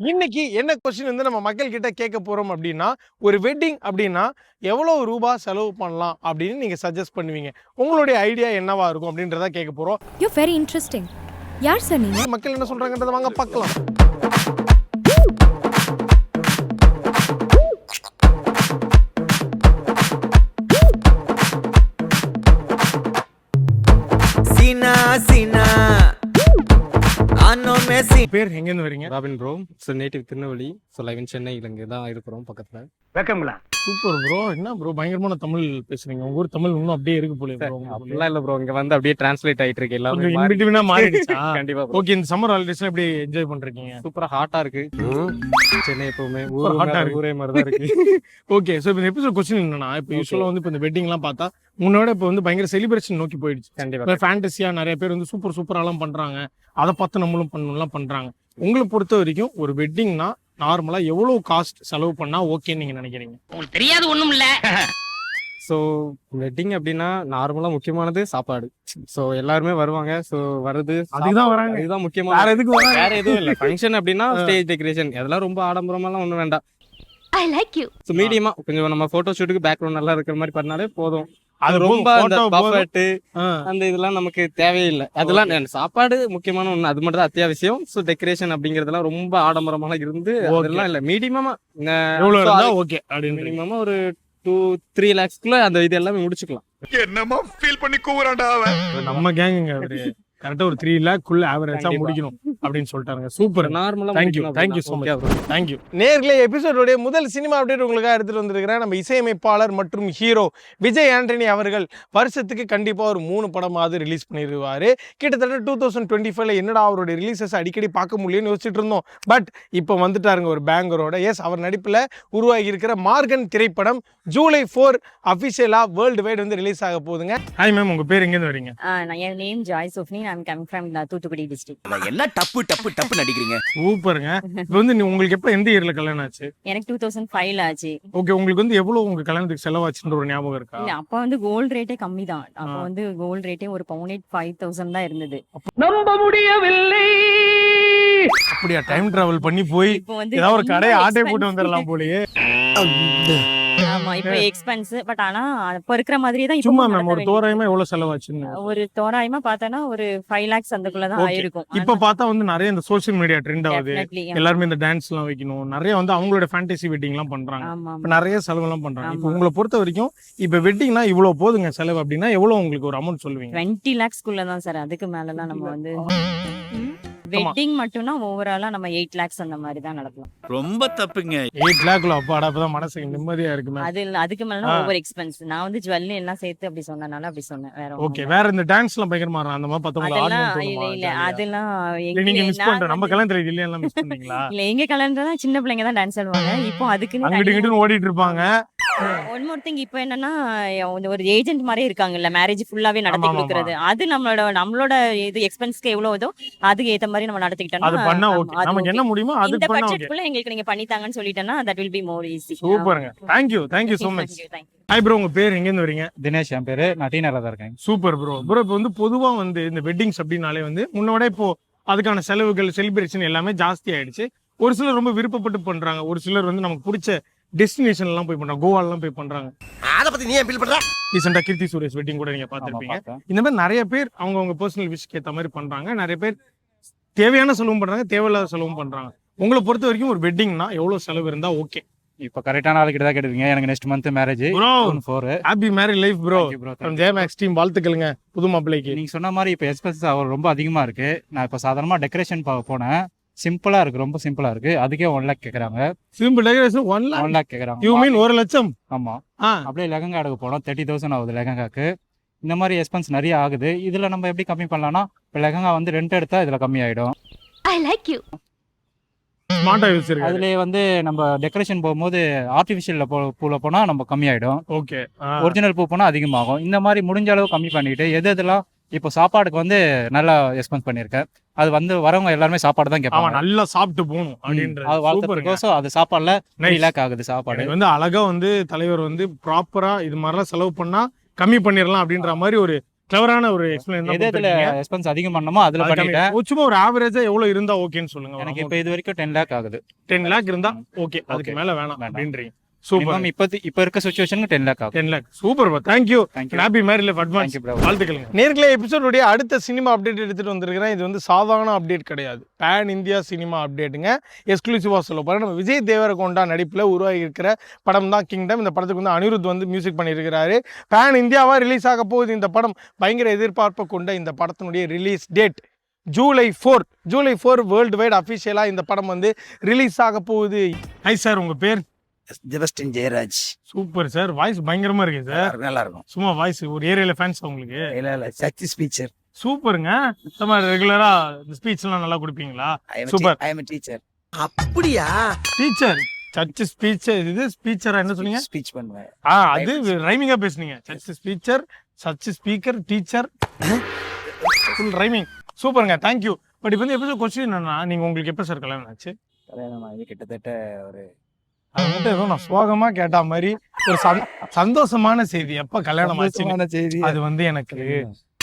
இன்னைக்கு என்ன கொஸ்டின் வந்து நம்ம மக்கள் கிட்ட கேட்க போறோம் அப்படின்னா, ஒரு வெட்டிங் அப்படின்னா எவ்வளவு ரூபாய் செலவு பண்ணலாம் அப்படின்னு நீங்க சஜஸ்ட் பண்ணுவீங்க? உங்களுடைய ஐடியா என்னவா இருக்கும் அப்படின்றத கேட்க போறோம். You very interesting. யார் சார் நீங்க? மக்கள் என்ன சொல்றாங்கன்றத வாங்க பார்க்கலாம். சீனா சீனா ஆனோ மெஸ்ஸி. பேர் எங்க இருந்து வரீங்க? Robin bro. So native Tirunelveli. So live in Chennai இங்கே தான் இருக்கிறோம் பக்கத்தில். வெக்கங்களா? Super bro. என்ன ப்ரோ பயங்கரமான தமிழ் பேசுறீங்க. உங்க ஊர் தமிழ் இன்னும் அப்படியே இருக்கு போல ப்ரோ. அப்படிலாம் இல்லை ப்ரோ, இங்கே வந்து அப்படியே டிரான்ஸ்லேட் ஆகிட்டு இருக்கு எல்லாம். கொஞ்சம் இன் பிட்வீனா மாறிடுச்சா? கண்டிப்பா. ஓகே, இந்த சம்மர் ஹாலிடேஸ்ல எப்படி என்ஜாய் பண்றீங்க? சூப்பராக ஹாட்டாக இருக்கு சென்னை. எப்பவுமே ஹாட்டா இருக்கு. ஊரே மாதிரி தான் இருக்கு. ஓகே, ஸோ இப்போ இந்த எபிசோட் கொஸ்டின் என்னன்னா, இப்போ யூஸ்வலாக வந்து இப்போ இந்த வெட்டிங்லாம் பார்த்தா முன்னோட இப்போ வந்து பயங்கர செலிப்ரேஷன் நோக்கி போயிடுச்சு. கண்டிப்பா. ஃபேண்டஸியா நிறைய பேர் வந்து சூப்பராலாம் பண்றாங்க. அதை பார்த்து நம்மளும் பண்ணணும்லாம் பண்றாங்க. உங்களை பொறுத்த வரைக்கும் ஒரு வெட்டிங்னா நார்மலா எவ்வளவு காஸ்ட் செலவு பண்ணா ஓகேன்னு நீங்க நினைக்கிறீங்க? உங்களுக்கு தெரியாது ஒண்ணும் இல்ல. ஸோ வெட்டிங் அப்படின்னா நார்மலாக முக்கியமானது சாப்பாடு. ஸோ எல்லாருமே வருவாங்க. ஸோ வர்றது அதுதான் வராங்க. இதுதான் முக்கியமான. வேற எதுக்கு வராங்க? வேற எதுவும் இல்லை. ஃபங்க்ஷன் அப்படின்னா ஸ்டேஜ் டெக்கரேஷன் அதெல்லாம் ரொம்ப ஆடம்பரமாலாம் ஒன்றும் வேண்டாம். ஐ லைக் யூ. ஸோ மீடியமா கொஞ்சம் நம்ம போட்டோ ஷூட்டுக்கு பேக்ரவுண்ட் நல்லா இருக்கிற மாதிரி பண்ணாலே போதும். அது அது ரொம்ப அந்த photo போதும். பஃபெட்டு அந்த இதெல்லாம் நமக்கு தேவையில்லை. அதெல்லாம் சாப்பாடு முக்கியமான ஒண்ணு, அது மட்டும் தான் அத்தியாவசியம். ஸோ டெக்கரேஷன் அப்படிங்கறதெல்லாம் ரொம்ப ஆடம்பரமா இருந்து அதெல்லாம் இல்ல. மீடியமா எவ்வளவு இருந்தா ஓகே அப்படின்னு மினிமமா ஒரு 2-3 lakhsக்குள்ள அந்த இது எல்லாமே முடிச்சுக்கலாம். என்னமா ஃபீல் பண்ணி கூவுறான்டா அவன். நம்ம கேங்குங்க அவரு கரெக்டா ஒரு 3 lakhக்குள்ள ஆவரேஜா முடிக்கணும் அப்படின்னு சொல்லிட்டாங்க. சூப்பர், நார்மலா தேங்க்யூ ஸோ மச். தேங்க்யூ. நேர்களே, எபிசோடோடைய முதல் சினிமா அப்டேட் உங்களுக்காக எடுத்துட்டு வந்திருக்கிறேன். நம்ம இசையமைப்பாளர் மற்றும் ஹீரோ விஜய் ஆண்டனி அவர்கள் வருஷத்துக்கு கண்டிப்பா ஒரு 3 படமாவது ரிலீஸ் பண்ணிடுவாரு. கிட்டத்தட்ட 2025ல என்னடா அவருடைய ரிலீசஸ் அடிக்கடி பார்க்க முடியும்னு யோசிச்சுட்டு இருந்தோம். பட் இப்போ வந்துட்டாருங்க ஒரு பேங்கரோட. எஸ், அவர் நடிப்புல உருவாகி இருக்கிற மார்கன் திரைப்படம் ஜூலை 4 அபிஷியலா வேர்ல்டு வைட் வந்து ரிலீஸ் ஆக போகுதுங்க. ஹாய் மேம், உங்க பேர் எங்க இருந்து வரீங்க? என் நேம் ஜாய் சோஃப்னி. I'm coming from Thoothukudi district. எல்லாம் டப்பு டப்பு டப்பு நடிக்கிறீங்க. சூப்பருங்க. இப்போ வந்து உங்களுக்கு எப்ப எந்த இயர்ல கல்யாணம் ஆச்சு? எனக்கு 2005ல ஆச்சு. ஓகே, உங்களுக்கு வந்து எவ்வளவு உங்க கல்யாணத்துக்கு செலவாச்சுன்ற ஒரு ஞாபகம் இருக்கா? இல்ல, அப்ப வந்து கோல்ட் ரேட்டே கம்மி தான். அப்ப வந்து கோல்ட் ரேட்டே ஒரு பவுன் 5,000 தான் இருந்தது. நம்ப முடியவில்லை. அப்படியா? டைம் டிராவல் பண்ணி போய் இப்போ வந்து ஏதாவது ஒரு கடையை ரொம்ப ஆட்டை போட்டு expensive. வந்துடலாம் போலயே. ஆமா, இப்போ எக்ஸ்பென்ஸ். பட் ஆனா அப்ப இருக்கிற மாதிரியே தான் சும்மா இப்போ மேம் ஒரு தோராயமா எவ்வளவு செலவாச்சுன்னு? ஒரு தோராயமா பார்த்தனா ஒரு 5 lakhs அதுக்குள்ள தான் Okay. ஆயிருக்கும். இப்ப பார்த்தா வந்து நிறைய இந்த சோஷியல் மீடியா ட்ரெண்ட் ஆகுது. Definitely, ஆமா. எல்லாருமே இந்த டான்ஸ் எல்லாம் வைக்கணும், நிறைய வந்து அவங்களோட ஃபேண்டசி வெட்டிங் எல்லாம் பண்றாங்க. ஆமா, இப்ப நிறைய செலவு எல்லாம் பண்றாங்க. இப்ப ஆமா. உங்களை பொறுத்த வரைக்கும் இப்ப வெட்டிங்னா இவ்வளவு போதுங்க செலவு அப்படின்னா எவ்வளவு உங்களுக்கு ஒரு அமௌண்ட் சொல்லுவீங்க? 20 lakhsக்குள்ள தான் சார். அதுக்கு மேலலாம் நம்ம வந்து வெட்டிங் மட்டும்னா ஓவராலா நம்ம 8 lakhs அந்த மாதிரி தான் நடக்கலாம். ரொம்ப தப்புங்க. 8 lakh அப்பாடா, அப்பதான் மனசுக்கு நிம்மதியா இருக்கு மேம். அது இல்ல, அதுக்கு மேல ஓவர் எக்ஸ்பென்ஸ். நான் வந்து ஜுவல்லரி எல்லாம் சேர்த்து அப்படி சொன்னனால அப்படி சொன்னேன். வேற ஒண்ணும் ஓகே, இல்ல. வேற இந்த டான்ஸ் எல்லாம் பயங்கரமா ஆடுறாங்க. அந்த மாதிரி பார்த்தவங்க அதெல்லாம் ஆடணும் இல்ல இல்ல, தோணுமா? அதெல்லாம் நீங்க மிஸ் நான் பண்ற நம்ம வந்து- கல்யாணத்துல இது இல்லையா மிஸ் பண்ணீங்களா? இல்ல, எங்க கல்யாணத்துல தான் சின்ன பிள்ளைங்க தான் டான்ஸ் ஆடுவாங்க. இப்போ அதுக்குன்னு அங்கிட்டு இங்கிட்டு ஓடிட்டு இருப்பாங்க. One more thing. இப்போ என்னன்னா ஒரு ஏஜென்ட் மாதிரி இருக்காங்கல்ல, மேரேஜ் ஃபுல்லாவே நடத்தி ஆமா, ஆமா. கொடுக்கறது. அது நம்மளோட இது எக்ஸ்பென்ஸ்க்கு எவ்வளவுதோ அதுக்கு ஏத்த மாதிரி நம்ம நடத்திக்கிட்டோம்னா அது பண்ணா ஆமா, ஓகே. அது நமக்கு என்ன okay. முடியுமோ அது இந்த பண்ணா ஓகே. பட்ஜெட்குள்ள எங்களுக்கு நீங்க பண்ணித்தாங்கன்னு சொல்லிட்டேன்னா that will be more easy. சூப்பருங்க. Thank you so much. Hi bro, உங்க பேர் எங்க இருந்து வரீங்க? தினேஷ் என் பேரு. நான் டீனர்ல தான் இருக்கேன். Super bro. இப்போ வந்து பொதுவா வந்து இந்த வெட்டிங்ஸ் அப்படின்னாலே வந்து முன்னோட இப்போ அதுக்கான செலவுகள் செலிப்ரேஷன் எல்லாமே ஜாஸ்தி ஆயிடுச்சு. ஒரு சிலர் ரொம்ப விருப்பப்பட்டு பண்றாங்க, ஒரு சிலர் வந்து நமக்கு பிடிச்ச டெஸ்டினேஷன் எல்லாம் போய் பண்றாங்க, கோவா எல்லாம் போய் பண்றாங்க. அத பத்தி நீ ஏன் ஃபீல் பண்ற? ரீசெண்டா கீர்த்தி சுரேஷ் வெட்டிங் கூட நீங்க பாத்திருப்பீங்க. பார்த்தேன். இந்த மாதிரி நிறைய பேர் அவங்க பர்சனல் விஷயக்கு ஏத்த மாதிரி பண்றாங்க. நிறைய பேர் தேவையான செலவும் பண்றாங்க, தேவையில்லாத செலவும் பண்றாங்க. உங்களை பொறுத்த வரைக்கும் ஒரு வெட்டிங்னா எவ்வளவு செலவு இருந்தா ஓகே? இப்போ கரெக்டான ஆளுக்கிட்ட தான் கேட்டுருக்கீங்க. எனக்கு next month marriage bro, 4. Happy married life bro. From JMax team வாழ்த்துக்களுங்க புது மாப்பிள்ளைக்கு. நீங்க சொன்ன மாதிரி இப்போ எக்ஸ்பென்சஸ் ரொம்ப அதிகமா இருக்கு. நான் இப்போ சாதாரணமா டெக்கரேஷன் போனேன். சிம்பிளா இருக்கு, ரொம்ப சிம்பிளா இருக்கு. அதுக்கே 1 lakh கேக்குறாங்க. Simple decoration 1 lakh. 1 lakh கேக்குறாங்க. யூ மீன் 1 லட்சம்? ஆமா. ஆ, அப்படியே லெஹங்கா எடுக்க போனோம். 30,000 ஆகுது லெஹங்காக்கு. இந்த மாதிரி எக்ஸ்பென்ஸ் நிறைய ஆகுது. இதுல நம்ம எப்படி கம்மி பண்ணலாம்னா, இப்போ லெஹங்கா வந்து ரெண்ட் எடுத்தா இதுல கம்மி ஆயிடும். I like you. ஸ்மார்ட்டா யோசிச்சிருக்காரு. அதுலயே வந்து நம்ம டெக்கரேஷன் போகும்போது ஆர்டிஃபிஷியல் பூல போனா நம்ம கம்மியாயிடும். ஓகே. ஒரிஜினல் பூ போனா அதிகமாகும். இந்த மாதிரி முடிஞ்ச அளவு கம்மி பண்ணிட்டு எதெல்லாம் இப்போ சாப்பாடுக்கு வந்து நல்லா எக்ஸ்பென்ஸ் பண்ணியிருக்கேன். அது வந்து வரவங்க எல்லாருமே சாப்பாடு தான் ஆமா, கேட்பாங்க. நல்லா சாப்பிட்டு போகணும் அப்படின்றது. அது வாழ்த்துறதுக்கோசம் அது சாப்பாடுல 3 lakh ஆகுது சாப்பாடு. எனக்கு வந்து அழகா வந்து தலைவர் வந்து ப்ராப்பரா இது மாதிரிலாம் செலவு பண்ணா கம்மி பண்ணிடலாம் அப்படின்ற மாதிரி ஒரு கிளவரான ஒரு எக்ஸ்பிளைன் எது எதுல எக்ஸ்பென்ஸ் அதிகம் பண்ணணுமோ அதுல பண்ணிட்டேன். சும்மா ஒரு ஆவரேஜா எவ்வளவு இருந்தா ஓகேன்னு சொல்லுங்க. எனக்கு இப்போ இது வரைக்கும் 10 lakh ஆகுது. 10 lakh இருந்தா ஓகே, அதுக்கு Okay. மேல வேணாம் வேண்டாம். அப்படின்றீங்க. சூப்பர். இப்போ இருக்க சுச்சுவேஷனுக்கு 10 lakh ஆகும். 10 lakh super bro. Thank you. Thank you. Happy married life advance. Thank you, bro. வாழ்த்துக்களுங்க. நேர்களே, எபிசோடுடைய அடுத்த சினிமா அப்டேட் எடுத்துட்டு வந்திருக்கிறேன். இது வந்து சாதாரண அப்டேட் கிடையாது, பேன் இந்தியா சினிமா அப்டேட்டுங்க. எக்ஸ்க்ளூசிவாக சொல்ல போகிறேன். நம்ம விஜய் தேவரகொண்டா நடிப்பில் உருவாகி இருக்கிற படம் தான் கிங்டம். இந்த படத்துக்கு வந்து அனிருத் வந்து மியூசிக் பண்ணியிருக்கிறாரு. பேன் இந்தியாவாக ரிலீஸ் ஆக போகுது இந்த படம். பயங்கர எதிர்பார்ப்பை கொண்ட இந்த படத்தினுடைய release date July 4 world wide அஃபிஷியலாக இந்த படம் வந்து ரிலீஸ் ஆக போகுது. ஹை சார், உங்கள் பேர்? Jebastin Jayaraj. Super sir, voice பயங்கரமா இருக்கு சார். நல்லா இருக்கும். சும்மா வாய்ஸ் ஒரு ஏரியால ஃபேன்ஸ் உங்களுக்கு? இல்ல சச்சி ஸ்பீச்சர். சூப்பருங்க. சும்மா ரெகுலரா ஸ்பீச் எல்லாம் நல்லா கொடுப்பீங்களா? சூப்பர். I am teacher. அப்படியா? Teacher, church speech. இது ஸ்பீச்சரா என்ன சொன்னீங்க? ஸ்பீச் பண்ணுவேன். அது ரைமிங்கா பேசுனீங்க. Church speecher, church speaker, teacher, full rhyming. சூப்பருங்க, தேங்க்யூ. பட் இப்போ வந்து எப்படி கொஸ்டின் என்னன்னா, நீங்க உங்களுக்கு எப்போ சார் கல்யாணம் ஆச்சு? கல்யாணம் ஆகி கிட்டத்தட்ட ஒரு அது மட்டும் ஏதோ நான் சோகமா கேட்டா மாதிரி ஒரு சந்தோஷமான செய்தி. எப்ப கல்யாணம் ஆச்சு? செய்தி. அது வந்து எனக்கு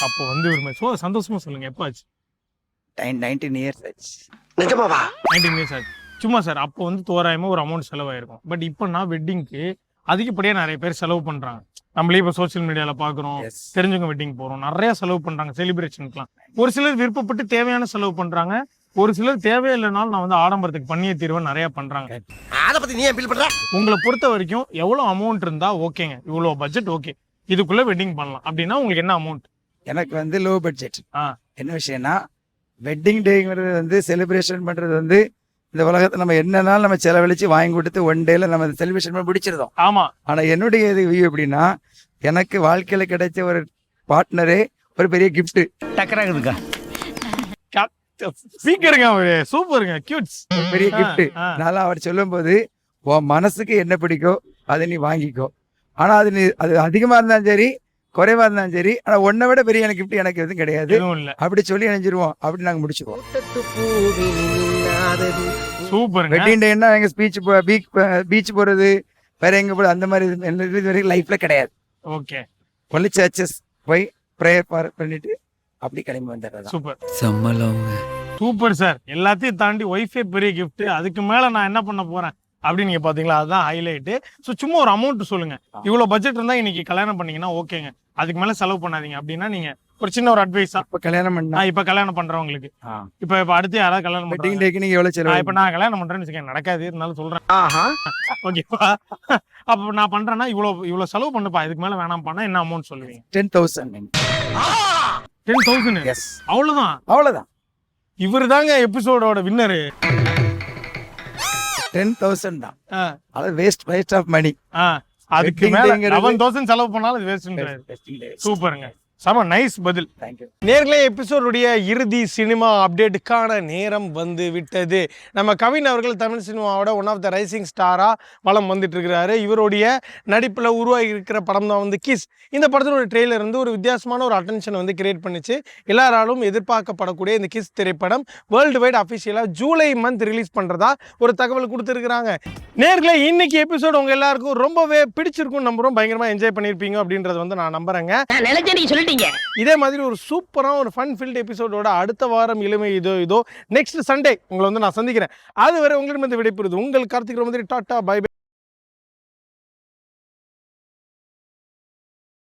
அப்போ வந்து ஒரு சந்தோஷமா சொல்லுங்க, எப்போ ஆச்சு? 19 years ஆச்சு. 19 years ஆச்சு. சும்மா சார், அப்போ வந்து தோராயமா ஒரு அமௌண்ட் செலவாயிருக்கும். பட் இப்போ நான் வெட்டிங்க்கு அதிகப்படியாக நிறைய பேர் செலவு பண்றாங்க. நம்மளே இப்போ சோசியல் மீடியால பாக்குறோம், Yes. தெரிஞ்சவங்க வெட்டிங் போறோம், நிறைய செலவு பண்றாங்க செலிப்ரேஷனுக்குலாம். ஒரு சிலர் விருப்பப்பட்டு தேவையான செலவு பண்றாங்க, ஒரு சிலர் தேவையில்லைனாலும் நான் வந்து ஆடம்பரத்துக்கு பண்ணியே தீர்வேன் நிறைய பண்றாங்க. அத பத்தி நீ ஏன் ஃபீல் பண்ற? உங்களை பொறுத்த வரைக்கும் எவ்வளவு அமௌண்ட் இருந்தா ஓகேங்க, இவ்வளவு பட்ஜெட் ஓகே, இதுக்குள்ள வெட்டிங் பண்ணலாம் அப்படின்னா உங்களுக்கு என்ன அமௌண்ட்? எனக்கு வந்து லோ பட்ஜெட். ஆ. என்ன விஷயம்னா, வெட்டிங் டேங்கிறது வந்து செலிப்ரேஷன் பண்றது வந்து இந்த உலகத்துல நம்ம என்னன்னாலும் நம்ம செலவழிச்சு வாங்கி கொடுத்து ஒன் டேல நம்ம செலிப்ரேஷன் பண்ணி முடிச்சிருந்தோம். ஆமா. ஆனா என்னுடைய இது வியூ எப்படின்னா, எனக்கு வாழ்க்கையில கிடைச்ச ஒரு பார்ட்னரே ஒரு பெரிய கிஃப்ட். டக்கராகுதுக்கா. ஸ்பீக்கருங்க அவரு, சூப்பருங்க, கியூட்ஸ். ஒரு பெரிய கிஃப்ட். அதனால அவர் சொல்லும்போது, உன் மனசுக்கு என்ன பிடிக்கோ அதை நீ வாங்கிக்கோ. ஆனா அது அதிகமா இருந்தாலும் சரி, குறைவா இருந்தாலும் சரி, ஆனா உன்னை விட பெரிய கிஃப்ட் எனக்கு எதுவும் கிடையாது. எதுவும் இல்ல. அப்படி சொல்லி நினைச்சிருவோம். அப்படி நாங்க முடிச்சிருவோம். சூப்பருங்க. வெட்டிங் டேன்னா எங்க பீச் போறது, வேற எங்க போறது, அந்த மாதிரி இது வரைக்கும் லைஃப்ல கிடையாது. ஓகே. ஒன்லி சர்ச்சஸ் போய் ப்ரேயர் பண்ணிட்டு அப்படி கிளம்பி வந்துடுறது. சூப்பர். சம்மளம். Super sir. எல்லாத்தையும் தாண்டி ஒய்ஃபே பெரிய கிஃப்ட், அதுக்கு மேல நான் என்ன பண்ண போறேன் அப்படின்னு நீங்க பாத்தீங்களா, அதுதான் ஹைலைட். ஸோ சும்மா ஒரு அமௌண்ட் சொல்லுங்க, இவ்வளவு பட்ஜெட் இருந்தா இன்னைக்கு கல்யாணம் பண்ணீங்கன்னா ஓகேங்க, அதுக்கு மேல செலவு பண்ணாதீங்க அப்படின்னா நீங்க ஒரு சின்ன ஒரு அட்வைஸா. இப்ப கல்யாணம் பண்ணா இப்ப கல்யாணம் பண்றவங்களுக்கு, இப்ப அடுத்து யாராவது கல்யாணம் வெட்டிங் பண்றாங்க, டேக்கு நீங்க எவ்வளவு செலவு? இப்ப நான் கல்யாணம் பண்றேன்னு வச்சுக்கேன், நடக்காது, இருந்தாலும் சொல்றேன். ஓகேவா? அப்ப நான் பண்றேன்னா இவ்வளவு செலவு பண்ணுப்பா, இதுக்கு மேல வேணாம் பண்ணா என்ன அமௌண்ட் சொல்லுவீங்க? 10,000. 10,000. எஸ், அவ்வளவுதான். அவ்வளவுதான். இவரு தாங்க எபிசோடோட வின்னரு. 10,000 தான். அது வேஸ்ட் ஆஃப் மணி. அதுக்கு Wedding மேல day-ங்கிறது 11,000 செலவு பண்ணாலும் அது வேஸ்ட்ன்றாரு. சூப்பருங்க, செம நைஸ் பதில். தேங்க்யூ. நேர்களே, எபிசோடுடைய இறுதி சினிமா அப்டேட்டுக்கான நேரம் வந்து விட்டது. நம்ம கவின் அவர்கள் தமிழ் சினிமாவோட ஒன் ஆஃப் த ரைசிங் ஸ்டாரா வலம் வந்துட்டு இருக்கிறாரு. இவருடைய நடிப்பில் உருவாகி இருக்கிற படம் தான் வந்து கிஸ். இந்த படத்தினுடைய ட்ரெய்லர் வந்து ஒரு வித்தியாசமான ஒரு அட்டென்ஷன் வந்து கிரியேட் பண்ணிச்சு. எல்லாராலும் எதிர்பார்க்கப்படக்கூடிய இந்த கிஸ் திரைப்படம் வேர்ல்டு வைட் அஃபிஷியலாக ஜூலை மந்த் ரிலீஸ் பண்ணுறதா ஒரு தகவல் கொடுத்துருக்குறாங்க. நேர்களே, இன்னைக்கு எபிசோடு உங்க எல்லாருக்கும் ரொம்பவே பிடிச்சிருக்கும் நம்புறோம், பயங்கரமா என்ஜாய் பண்ணியிருப்பீங்க அப்படின்றத வந்து நான் நம்புறேங்க. இதே மாதிரி ஒரு சூப்பரான ஒரு ஃபன் ஃபில்ட் எபிசோடோட அடுத்த வாரம் இளமை இதோ நெக்ஸ்ட் சண்டே உங்களை வந்து நான் சந்திக்கிறேன். அதுவரை உங்களிடம் விடைபெறுது உங்கள் கார்த்திக். Tata, by by.